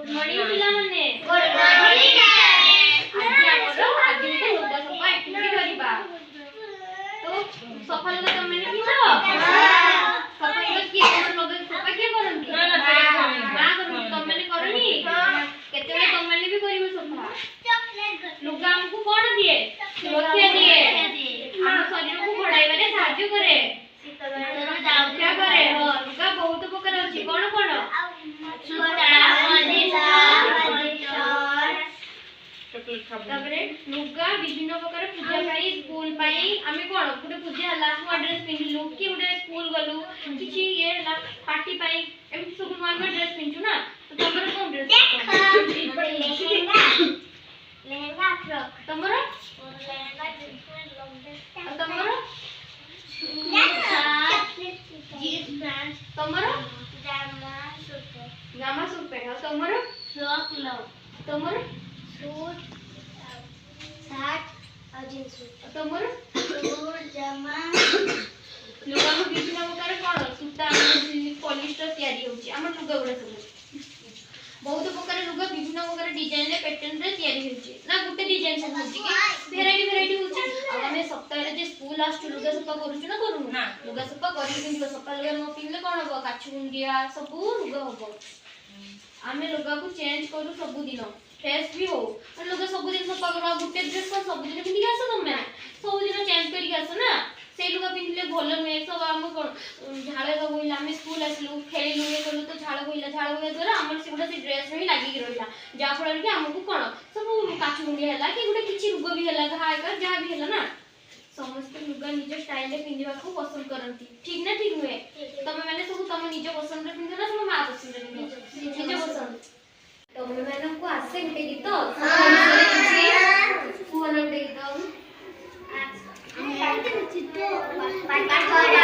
morning पिला माने good morning आज हमरो आज के लुगा सफा एक्टिविटी करिबा तो सफा लुगा तुम मैंने किछो सफा लुगा की हमर लुगा सफा के करंती ना करू तुम मैंने करनी केते तुम मैंने भी करिबो सफा लुगा हमको कोन दिए सुरक्षा दिए हम शरीर को घोड़ाइबा रे सहायता करे क्या करे हो लुगा बहुत प्रकार अछि कोन कोन तबरे लुगा विभिन्न प्रकार पूजा पाई स्कूल पाई आमे कोन गुटे पूजा हला नवा ड्रेस पिन्हिलु कि गुटे स्कूल गलु किछि ये हला पार्टी पाई एम सब नवा ड्रेस पिन्हु ना तो तमरो कोन ड्रेस लहंगा फ्रॉक तमरो लहंगा जींस लॉन्ग तमरो जींस पैंट तमरो जामा जामा सूट सूट पहनो तमरो फ्रॉक लॉन्ग तमरो सूट शर्ट और जींस सूट तमरो सूट जामा लुगा को विभिन्न प्रकार कोन सूता सिल्क पॉलिस्टर तयारी होची हमर लुगा गुडा सब बहुत प्रकार लुगा विभिन्न प्रकार डिजाइन रे पैटर्न रे तयारी होची ना गुटे डिजाइन सब होची कि वेराइटी होची अब हमें सप्ताह रे जे स्कूल लास्ट लुगा सफा करूछु ना करूनु लुगा सफा करी पिन्ह सफा लुगा न पिन्हले कोन हो काछु गुंडिया सब लुगा होबो आमे लुगा को चेंज करू सब दिन फ्रेश भी हो और लुगा सब दिन सफा करू गुटे ड्रेस को सब दिन पिन्ह के आसो तमे सब दिन चेंज करी के आसो ना से लुगा पिन्हले भलो नुए सब हम झाळे का बोइला हमें स्कूल आसलु खेलिलु ये करलु तो झाळ बोइला द्वारा हमर सेगुडा से ड्रेस में लागी के रहिला जा फळ के हमकु कोन सब काछु गुंडी हला कि गुटे किछि रोग भी हला घाय का जा भी हला ना समस्त लुगा निज स्टाइल रे पिन्दिबा को पसंद करंती ठीक ना ठीक हुए तमे माने सब तम निज पसंद रे पिन्द ना सब मा पसंद रे पिन्द निज पसंद तमे माने को आसे गुटे गीत फोन गुटे गीत पाटा